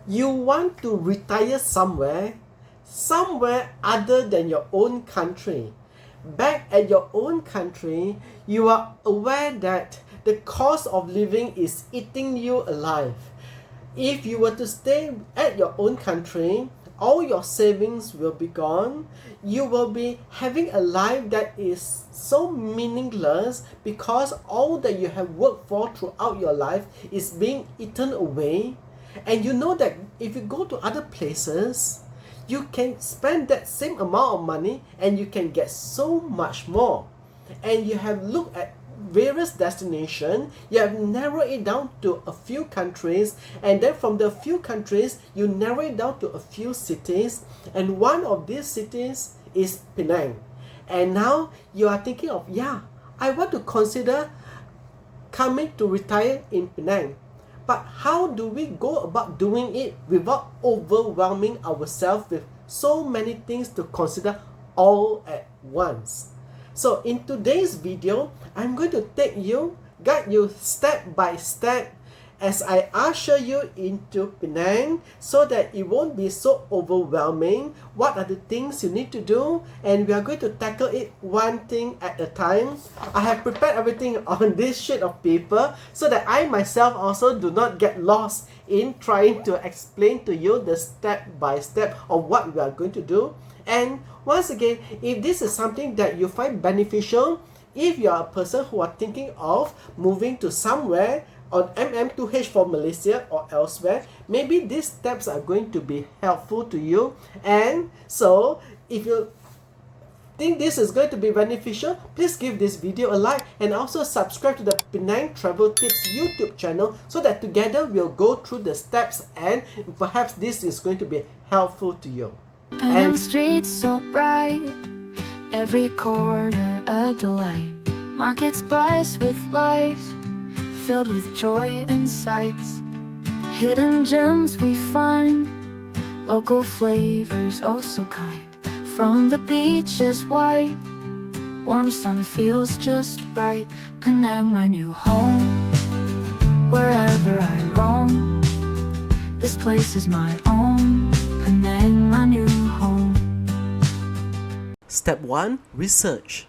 You want to retire somewhere other than your own country. Back at your own country, you are aware that the cost of living is eating you alive. If you were to stay at your own country, all your savings will be gone. You will be having a life that is so meaningless because all that you have worked for throughout your life is being eaten away. And you know that if you go to other places, you can spend that same amount of money and you can get so much more. And you have looked at various destinations, you have narrowed it down to a few countries, and then from the few countries you narrow it down to a few cities, and one of these cities is Penang. And now you are thinking of, I want to consider coming to retire in Penang. But how do we go about doing it without overwhelming ourselves with so many things to consider all at once? So in today's video, I'm going to guide you step by step as I usher you into Penang so that it won't be so overwhelming. What are the things you need to do? And we are going to tackle it one thing at a time. I have prepared everything on this sheet of paper so that I myself also do not get lost in trying to explain to you the step by step of what we are going to do. And once again, if this is something that you find beneficial, if you are a person who are thinking of moving to somewhere on MM2H for Malaysia or elsewhere, maybe these steps are going to be helpful to you. And so, if you think this is going to be beneficial, please give this video a like and also subscribe to the Penang Travel Tips YouTube channel so that together we'll go through the steps and perhaps this is going to be helpful to you. And streets so bright, every corner a delight. Markets buzz with life, filled with joy and sights. Hidden gems we find, local flavors oh so kind. From the beaches white, warm sun feels just right. Penang my new home, wherever I roam, this place is my own. Penang my new home. Step 1. Research.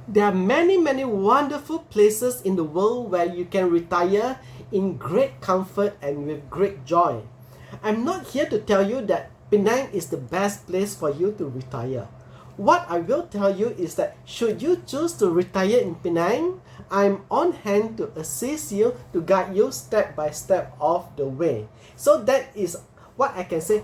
There are many wonderful places in the world where you can retire in great comfort and with great joy. I'm not here to tell you that Penang is the best place for you to retire. What I will tell you is that should you choose to retire in Penang, I'm on hand to assist you, to guide you step by step of the way. So that is what I can say.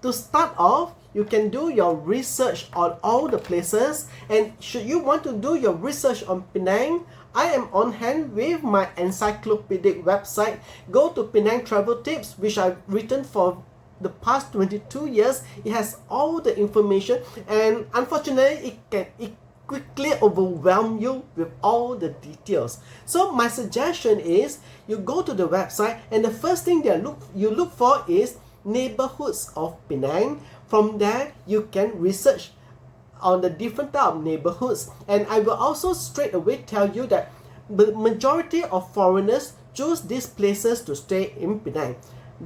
To start off, you can do your research on all the places, and should you want to do your research on Penang, I am on hand with my encyclopedic website. Go to Penang Travel Tips, which I've written for the past 22 years. It has all the information, and unfortunately it quickly overwhelm you with all the details. So my suggestion is you go to the website, and the first thing that you look for is Neighbourhoods of Penang. From there, you can research on the different type of neighborhoods, and I will also straight away tell you that the majority of foreigners choose these places to stay in Penang.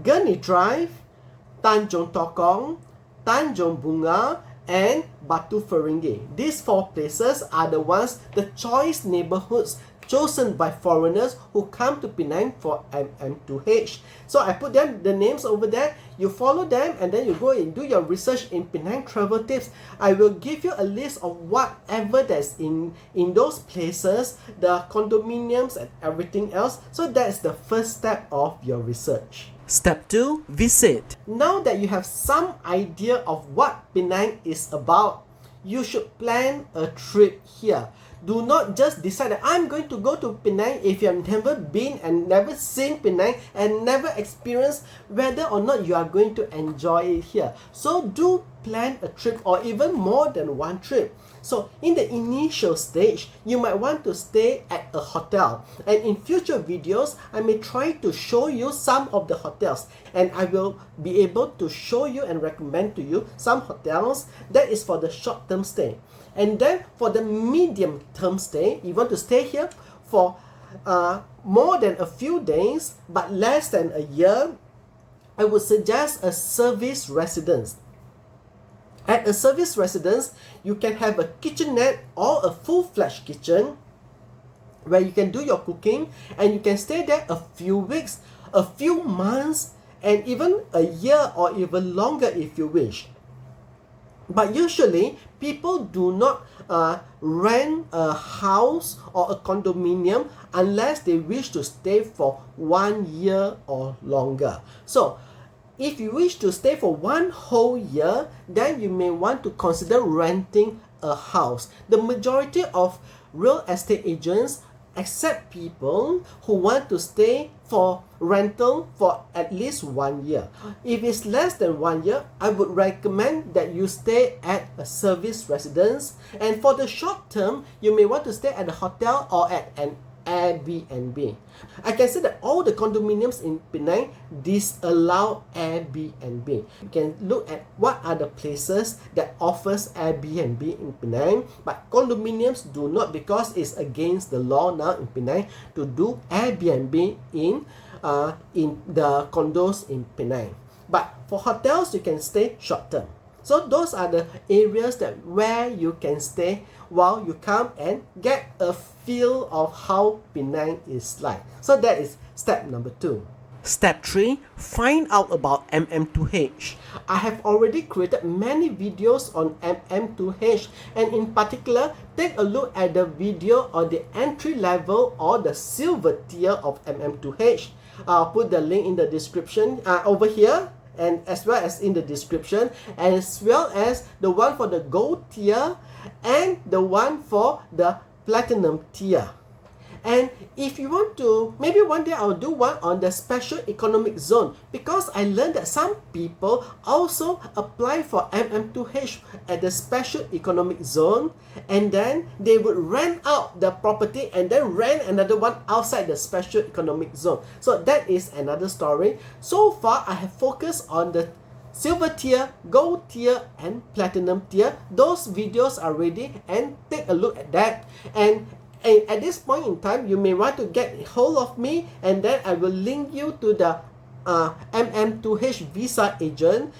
Gurney Drive, Tanjong Tokong, Tanjung Bungah, and Batu Ferringhi. These four places are the ones, the choice neighborhoods chosen by foreigners who come to Penang for MM2H. So I put them the names over there. You follow them and then you go and do your research in Penang Travel Tips. I will give you a list of whatever that's in those places, the condominiums and everything else. So that's the first step of your research. Step 2. Visit. Now that you have some idea of what Penang is about, you should plan a trip here. Do not just decide that I'm going to go to Penang if you have never been and never seen Penang and never experienced whether or not you are going to enjoy it here. So do plan a trip, or even more than one trip. So in the initial stage, you might want to stay at a hotel, and in future videos I may try to show you some of the hotels, and I will be able to show you and recommend to you some hotels that is for the short-term stay. And then for the medium-term stay, you want to stay here for more than a few days but less than a year, I would suggest a service residence. At a service residence, you can have a kitchenette or a full-fledged kitchen where you can do your cooking, and you can stay there a few weeks, a few months, and even a year or even longer if you wish. But usually, people do not rent a house or a condominium unless they wish to stay for 1 year or longer. So, if you wish to stay for 1 whole year, then you may want to consider renting a house. The majority of real estate agents accept people who want to stay for rental for at least 1 year. If it's less than 1 year, I would recommend that you stay at a service residence. And for the short term, you may want to stay at a hotel or at an Airbnb. I can say that all the condominiums in Penang disallow Airbnb. You can look at what are the places that offers Airbnb in Penang, but condominiums do not, because it's against the law now in Penang to do Airbnb in the condos in Penang. But for hotels, you can stay short term. So those are the areas that where you can stay while you come and get a feel of how Penang is like. So that is step number 2. Step 3, find out about MM2H. I have already created many videos on MM2H, and in particular, take a look at the video on the entry level or the silver tier of MM2H. I'll put the link in the description over here, and as well as in the description, as well as the one for the gold tier and the one for the platinum tier. And if you want to, maybe one day I'll do one on the special economic zone, because I learned that some people also apply for MM2H at the special economic zone, and then they would rent out the property and then rent another one outside the special economic zone. So that is another story. So far, I have focused on the silver tier, gold tier, and platinum tier. Those videos are ready, and take a look at that. And at this point in time, you may want to get hold of me, and then I will link you to the MM2H visa agent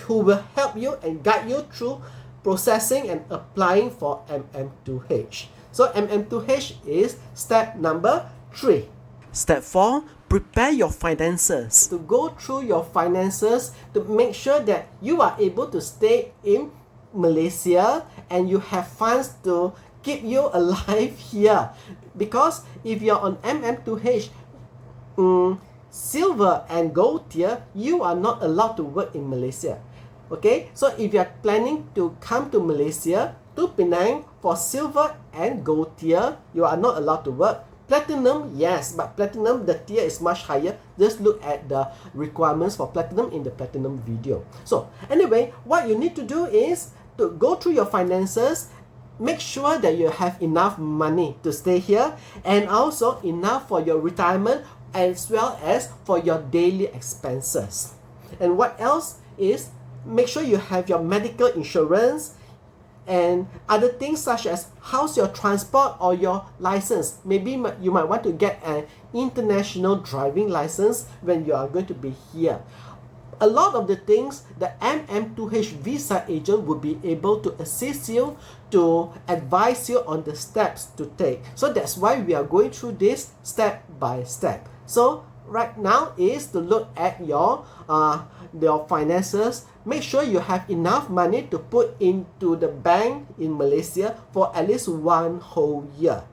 who will help you and guide you through processing and applying for MM2H. So MM2H is step number 3. Step 4, prepare your finances. To go through your finances to make sure that you are able to stay in Malaysia and you have funds to keep you alive here. Because if you're on MM2H, silver and gold tier, you are not allowed to work in Malaysia. Okay, so if you're planning to come to Malaysia, to Penang, for silver and gold tier, you are not allowed to work. Platinum, yes, but platinum, the tier is much higher. Just look at the requirements for platinum in the platinum video. So anyway, what you need to do is to go through your finances. Make sure that you have enough money to stay here, and also enough for your retirement as well as for your daily expenses. And what else is, make sure you have your medical insurance and other things such as how's your transport or your license. Maybe you might want to get an international driving license when you are going to be here. A lot of the things the MM2H visa agent will be able to assist you, to advise you on the steps to take. So that's why we are going through this step by step. So right now is to look at your finances. Make sure you have enough money to put into the bank in Malaysia for at least 1 whole year.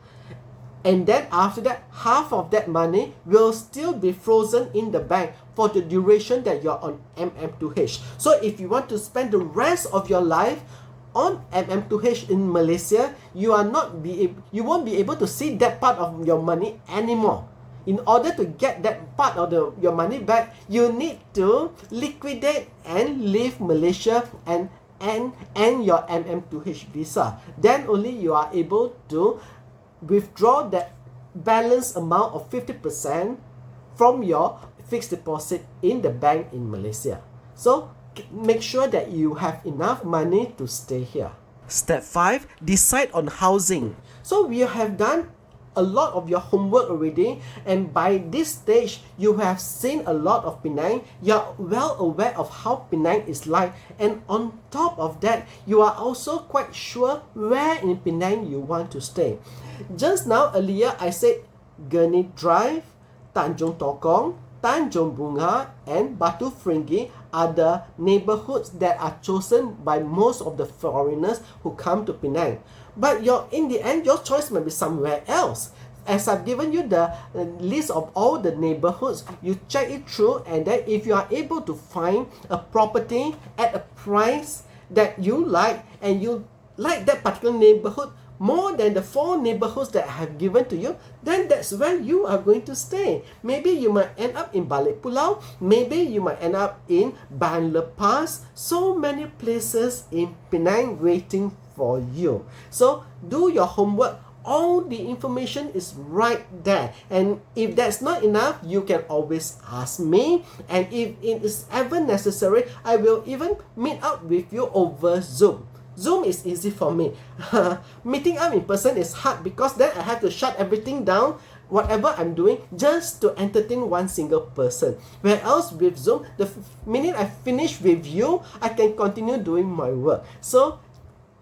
And then after that, half of that money will still be frozen in the bank for the duration that you're on MM2H. So if you want to spend the rest of your life on MM2H in Malaysia, you won't be able to see that part of your money anymore. In order to get that part of your money back, you need to liquidate and leave Malaysia and end your MM2H visa. Then only you are able to withdraw that balance amount of 50% from your fixed deposit in the bank in Malaysia. So make sure that you have enough money to stay here. Step 5, decide on housing. So we have done a lot of your homework already, and by this stage you have seen a lot of Penang. You're well aware of how Penang is like, and on top of that you are also quite sure where in Penang you want to stay. Just now earlier I said Gurney Drive, Tanjong Tokong, Tanjung Bungah and Batu Ferringhi are the neighborhoods that are chosen by most of the foreigners who come to Penang. But in the end, your choice might be somewhere else. As I've given you the list of all the neighborhoods, you check it through, and then if you are able to find a property at a price that you like, and you like that particular neighborhood more than the 4 neighborhoods that I have given to you, then that's where you are going to stay. Maybe you might end up in Balik Pulau, maybe you might end up in Ban Lepas. So many places in Penang waiting for you. So do your homework. All the information is right there, and if that's not enough, you can always ask me, and if it is ever necessary, I will even meet up with you over Zoom. Zoom is easy for me. Meeting up in person is hard because then I have to shut everything down, whatever I'm doing, just to entertain one single person. Where else with Zoom, the minute I finish with you, I can continue doing my work. So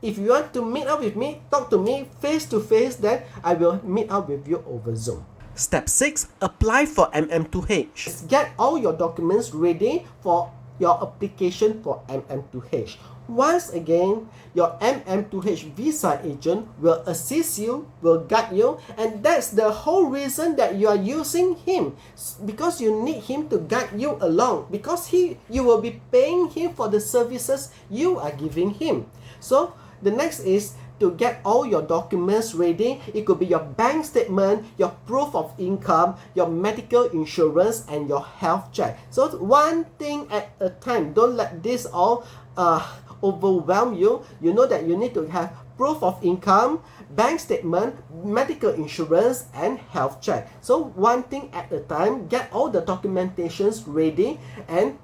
if you want to meet up with me, talk to me face to face, then I will meet up with you over Zoom. Step 6. Apply for MM2H. Get all your documents ready for your application for MM2H. Once again, your MM2H visa agent will assist you, will guide you, and that's the whole reason that you are using him, because you need him to guide you along, because you will be paying him for the services you are giving him. So the next is to get all your documents ready. It could be your bank statement, your proof of income, your medical insurance, and your health check. So one thing at a time. Don't let this all overwhelm you. You know that you need to have proof of income, bank statement, medical insurance, and health check. So one thing at a time. Get all the documentations ready, and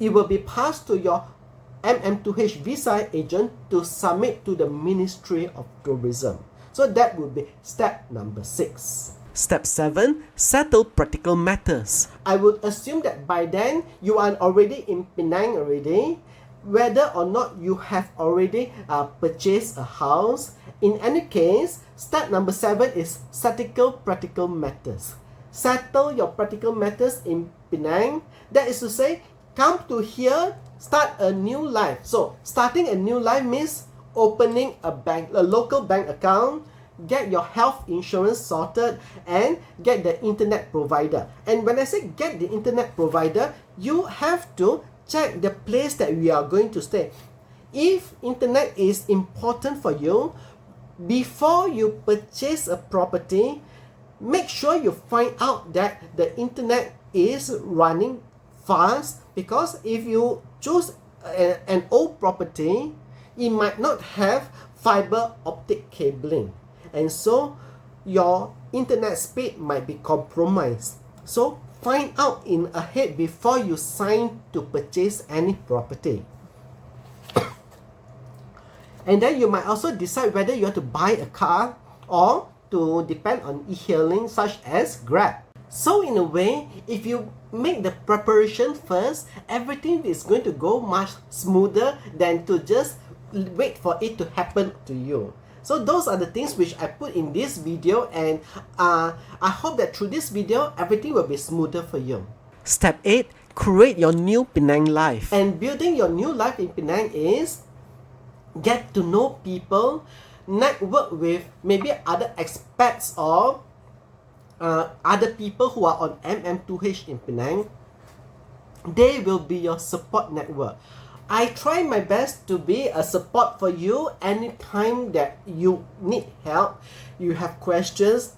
it will be passed to your MM2H visa agent to submit to the Ministry of Tourism. So that would be step number 6. Step 7. Settle practical matters. I would assume that by then you are already in Penang already, whether or not you have already purchased a house. In any case, step number 7 is settle practical matters. Settle your practical matters in Penang. That is to say, come to here, start a new life. So starting a new life means opening a local bank account, get your health insurance sorted, and get the internet provider. And when I say get the internet provider, you have to check the place that we are going to stay. If internet is important for you, before you purchase a property, make sure you find out that the internet is running fast, because if you choose an old property, it might not have fiber optic cabling, and so your internet speed might be compromised. So find out in ahead before you sign to purchase any property. And then you might also decide whether you want to buy a car or to depend on e-hailing such as Grab. So in a way, if you make the preparation first, everything is going to go much smoother than to just wait for it to happen to you. So those are the things which I put in this video, and I hope that through this video, everything will be smoother for you. Step 8. Create your new Penang life. And building your new life in Penang is get to know people, network with maybe other expats or other people who are on MM2H in Penang. They will be your support network. I try my best to be a support for you anytime that you need help, you have questions.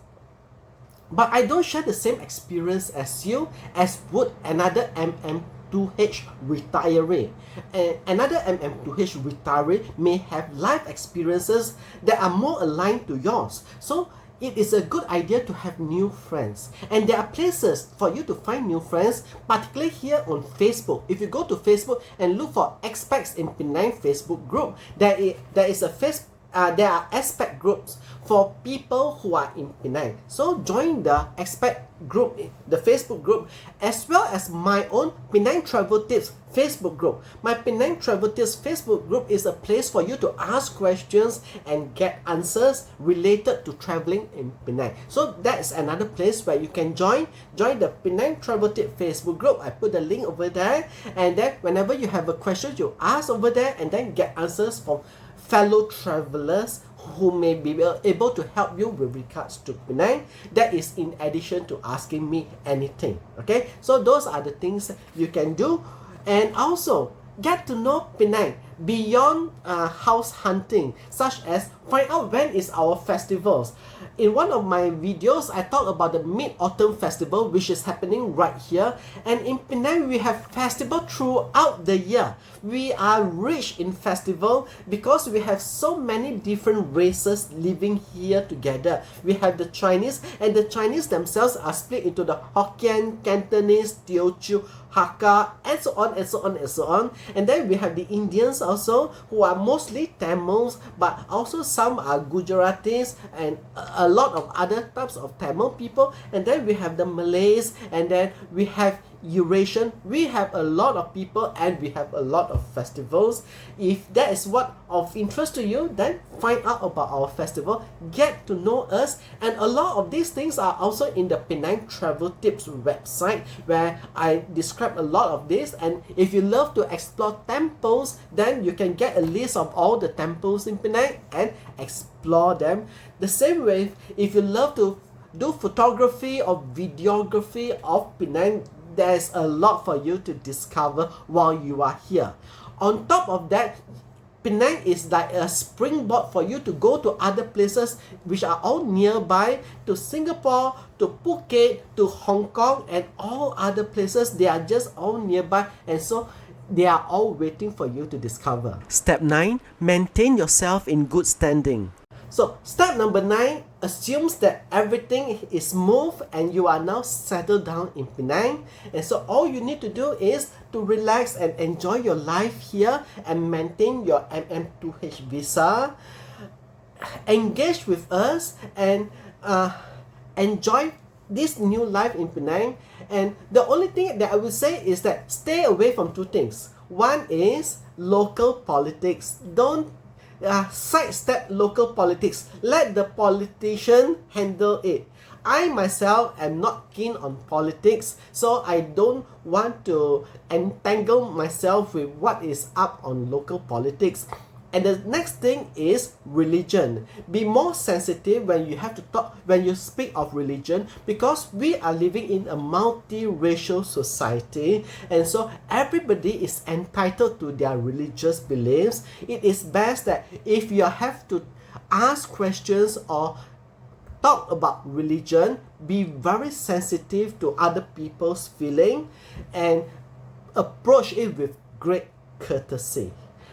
But I don't share the same experience as you, as would another MM2H retiree. And another MM2H retiree may have life experiences that are more aligned to yours. So it is a good idea to have new friends. And there are places for you to find new friends, particularly here on Facebook. If you go to Facebook and look for Expats in Penang Facebook group, there is a there are expat groups for people who are in Penang. So join the expat group, the Facebook group, as well as my own Penang Travel Tips Facebook group. My Penang Travel Tips Facebook group is a place for you to ask questions and get answers related to traveling in Penang. So that's another place where you can join the Penang Travel Tips Facebook group. I put the link over there, and then whenever you have a question, you ask over there and then get answers from fellow travelers who may be able to help you with regards to Penang. That is in addition to asking me anything. Okay, so those are the things you can do. And also get to know Penang beyond house hunting, such as find out when is our festivals. In one of my videos, I talked about the Mid-Autumn Festival, which is happening right here. And in Penang, we have festival throughout the year. We are rich in festival because we have so many different races living here together. We have the Chinese, and the Chinese themselves are split into the Hokkien, Cantonese, Teochew, Hakka, and so on and so on and so on. And then we have the Indians also, who are mostly Tamils, but also some are Gujaratis and a lot of other types of Tamil people. And then we have the Malays, and then we have Eurasian. We have a lot of people and we have a lot of festivals. If that is what of interest to you, then find out about our festival, get to know us, and a lot of these things are also in the Penang Travel Tips website, where I describe a lot of this. And if you love to explore temples, then you can get a list of all the temples in Penang and explore them. The same way, if you love to do photography or videography of Penang, there's a lot for you to discover while you are here. On top of that, Penang is like a springboard for you to go to other places which are all nearby, to Singapore, to Phuket, to Hong Kong, and all other places. They are just all nearby, and so they are all waiting for you to discover. Step 9. Maintain yourself in good standing. So step number 9 assumes that everything is smooth and you are now settled down in Penang. And so all you need to do is to relax and enjoy your life here and maintain your MM2H visa. Engage with us and enjoy this new life in Penang. And the only thing that I will say is that stay away from two things. One is local politics. Don't sidestep local politics. Let the politician handle it. I myself am not keen on politics, so I don't want to entangle myself with what is up on local politics. And the next thing is religion. Be more sensitive when you have to talk, when you speak of religion, because we are living in a multiracial society, and so everybody is entitled to their religious beliefs. It is best that if you have to ask questions or talk about religion, be very sensitive to other people's feeling and approach it with great courtesy.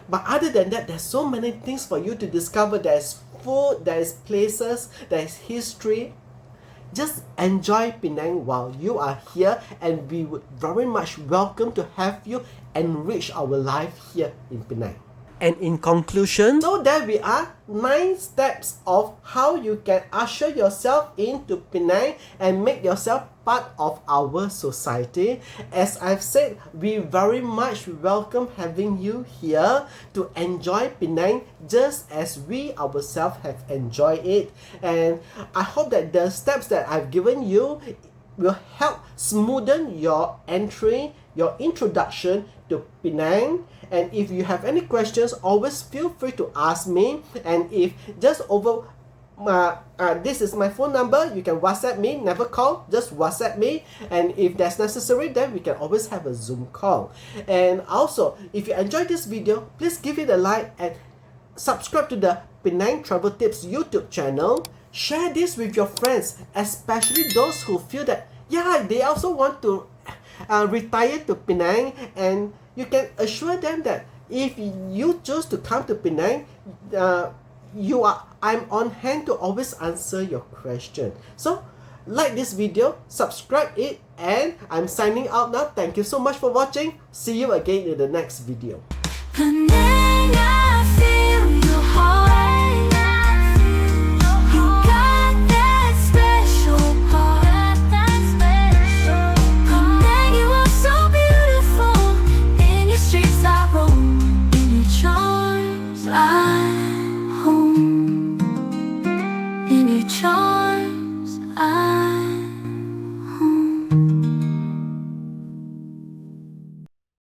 But other than that, there's so many things for you to discover. There's food, there's places, there's history. Just enjoy Penang while you are here, and we would very much welcome to have you enrich our life here in Penang. And in conclusion, so there we are, 9 steps of how you can usher yourself into Penang and make yourself part of our society. As I've said, we very much welcome having you here to enjoy Penang just as we ourselves have enjoyed it. And I hope that the steps that I've given you will help smoothen your entry, your introduction to Penang. And if you have any questions, always feel free to ask me. And if just over this is my phone number, you can WhatsApp me, never call, just WhatsApp me. And if that's necessary, then we can always have a Zoom call. And also, if you enjoyed this video, please give it a like and subscribe to the Penang Travel Tips YouTube channel. Share this with your friends, especially those who feel that, yeah, they also want to retire to Penang. And you can assure them that if you choose to come to Penang, I'm on hand to always answer your question. So like this video, subscribe it, and I'm signing out now. Thank you so much for watching. See you again in the next video.